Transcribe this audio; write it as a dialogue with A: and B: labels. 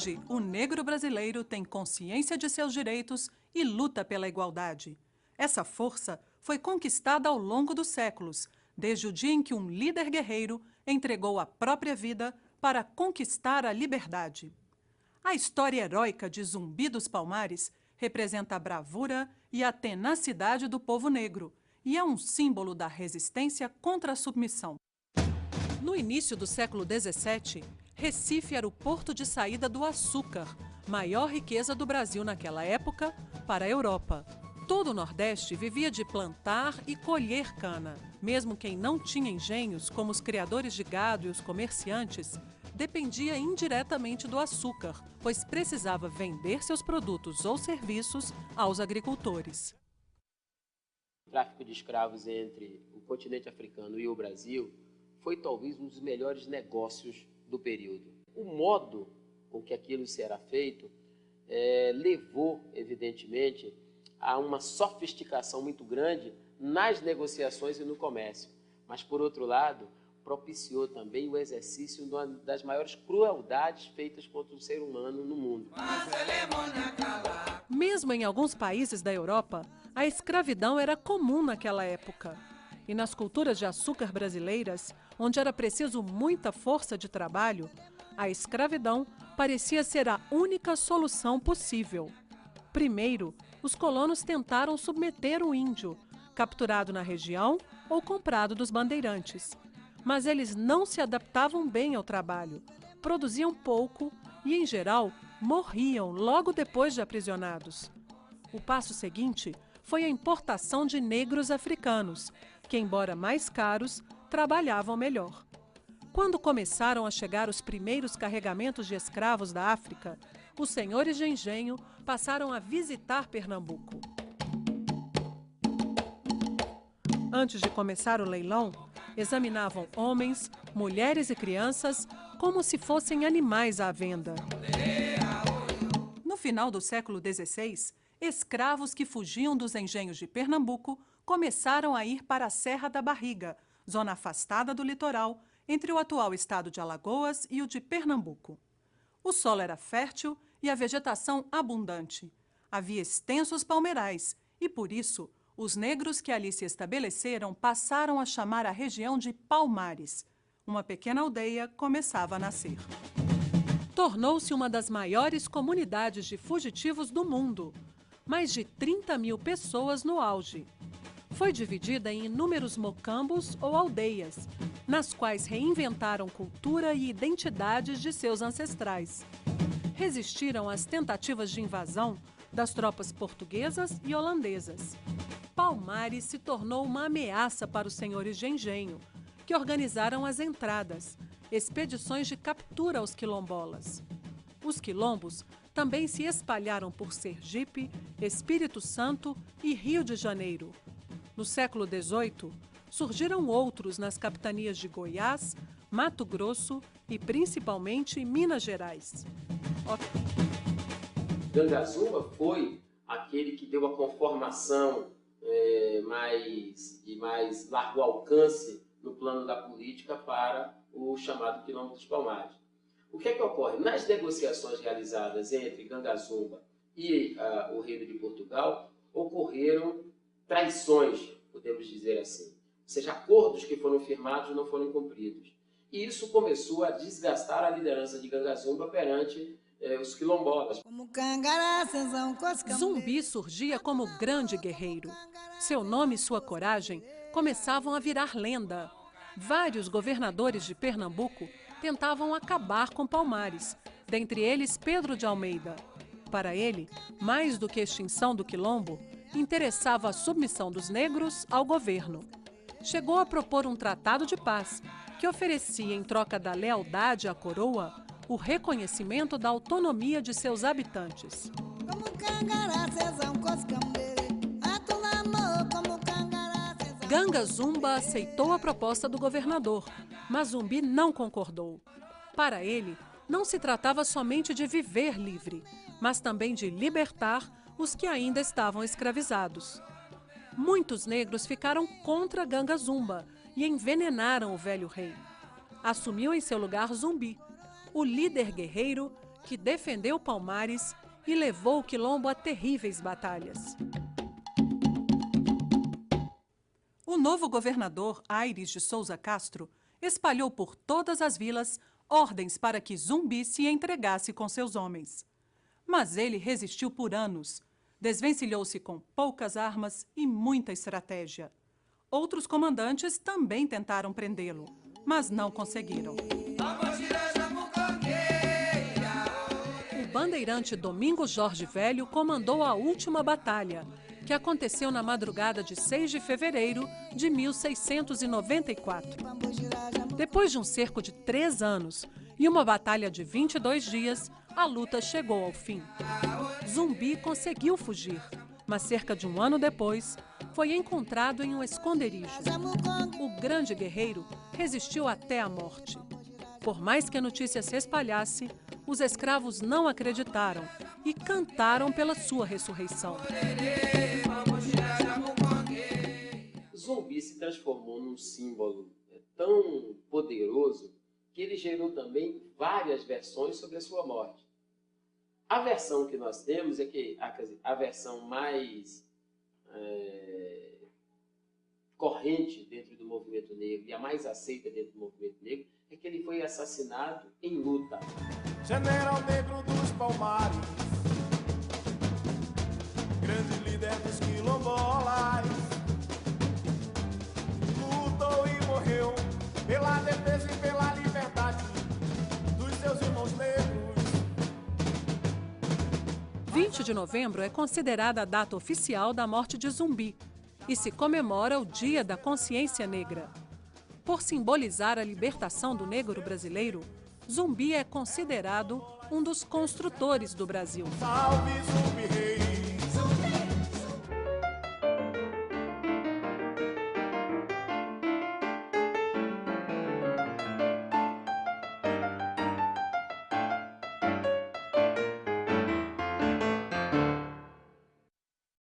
A: Hoje, o negro brasileiro tem consciência de seus direitos e luta pela igualdade. Essa força foi conquistada ao longo dos séculos, desde o dia em que um líder guerreiro entregou a própria vida para conquistar a liberdade. A história heróica de Zumbi dos Palmares representa a bravura e a tenacidade do povo negro e é um símbolo da resistência contra a submissão. No início do século XVII, Recife era o porto de saída do açúcar, maior riqueza do Brasil naquela época, para a Europa. Todo o Nordeste vivia de plantar e colher cana. Mesmo quem não tinha engenhos, como os criadores de gado e os comerciantes, dependia indiretamente do açúcar, pois precisava vender seus produtos ou serviços aos agricultores.
B: O tráfico de escravos entre o continente africano e o Brasil foi talvez um dos melhores negócios do período. O modo com que aquilo será feito levou, evidentemente, a uma sofisticação muito grande nas negociações e no comércio. Mas, por outro lado, propiciou também o exercício de uma das maiores crueldades feitas contra o ser humano no mundo.
A: Mesmo em alguns países da Europa, a escravidão era comum naquela época. E nas culturas de açúcar brasileiras, onde era preciso muita força de trabalho, a escravidão parecia ser a única solução possível. Primeiro, os colonos tentaram submeter o índio, capturado na região ou comprado dos bandeirantes. Mas eles não se adaptavam bem ao trabalho, produziam pouco e, em geral, morriam logo depois de aprisionados. O passo seguinte foi a importação de negros africanos, que, embora mais caros, trabalhavam melhor. Quando começaram a chegar os primeiros carregamentos de escravos da África, os senhores de engenho passaram a visitar Pernambuco. Antes de começar o leilão, examinavam homens, mulheres e crianças como se fossem animais à venda. No final do século XVI, escravos que fugiam dos engenhos de Pernambuco começaram a ir para a Serra da Barriga, zona afastada do litoral, entre o atual estado de Alagoas e o de Pernambuco. O solo era fértil e a vegetação abundante. Havia extensos palmeirais e, por isso, os negros que ali se estabeleceram passaram a chamar a região de Palmares. Uma pequena aldeia começava a nascer. Tornou-se uma das maiores comunidades de fugitivos do mundo. Mais de 30 mil pessoas no auge. Foi dividida em inúmeros mocambos ou aldeias, nas quais reinventaram cultura e identidades de seus ancestrais. Resistiram às tentativas de invasão das tropas portuguesas e holandesas. Palmares se tornou uma ameaça para os senhores de engenho, que organizaram as entradas, expedições de captura aos quilombolas. Os quilombos também se espalharam por Sergipe, Espírito Santo e Rio de Janeiro. No século XVIII, surgiram outros nas capitanias de Goiás, Mato Grosso e, principalmente, Minas Gerais.
B: Gangazumba foi aquele que deu a conformação de mais largo alcance no plano da política para o chamado Quilombo dos Palmares. O que é que ocorre? Nas negociações realizadas entre Gangazumba e o Reino de Portugal, ocorreram traições, podemos dizer assim. Ou seja, acordos que foram firmados não foram cumpridos. E isso começou a desgastar a liderança de Gangazumba perante os quilombolas.
A: Zumbi surgia como grande guerreiro. Seu nome e sua coragem começavam a virar lenda. Vários governadores de Pernambuco tentavam acabar com Palmares, dentre eles Pedro de Almeida. Para ele, mais do que a extinção do quilombo, interessava a submissão dos negros ao governo. Chegou a propor um tratado de paz, que oferecia, em troca da lealdade à coroa, o reconhecimento da autonomia de seus habitantes. Gangazumba aceitou a proposta do governador, mas Zumbi não concordou. Para ele, não se tratava somente de viver livre, mas também de libertar os que ainda estavam escravizados. Muitos negros ficaram contra Gangazumba e envenenaram o velho rei. Assumiu em seu lugar Zumbi, o líder guerreiro que defendeu Palmares e levou o Quilombo a terríveis batalhas. O novo governador, Aires de Souza Castro, espalhou por todas as vilas ordens para que Zumbi se entregasse com seus homens. Mas ele resistiu por anos, desvencilhou-se com poucas armas e muita estratégia. Outros comandantes também tentaram prendê-lo, mas não conseguiram. O bandeirante Domingos Jorge Velho comandou a última batalha, que aconteceu na madrugada de 6 de fevereiro de 1694. Depois de um cerco de 3 anos e uma batalha de 22 dias, a luta chegou ao fim. Zumbi conseguiu fugir, mas cerca de um ano depois, foi encontrado em um esconderijo. O grande guerreiro resistiu até a morte. Por mais que a notícia se espalhasse, os escravos não acreditaram e cantaram pela sua ressurreição.
B: Zumbi se transformou num símbolo tão poderoso que ele gerou também várias versões sobre a sua morte. A versão que nós temos é que a versão mais corrente dentro do movimento negro e a mais aceita dentro do movimento negro é que ele foi assassinado em luta.
C: General negro dos Palmares, grande líder dos quilombolas, lutou e morreu pela defesa e pela liberdade dos seus irmãos negros.
A: 20 de novembro é considerada a data oficial da morte de Zumbi e se comemora o Dia da Consciência Negra. Por simbolizar a libertação do negro brasileiro, Zumbi é considerado um dos construtores do Brasil.
C: Salve Zumbi Rei!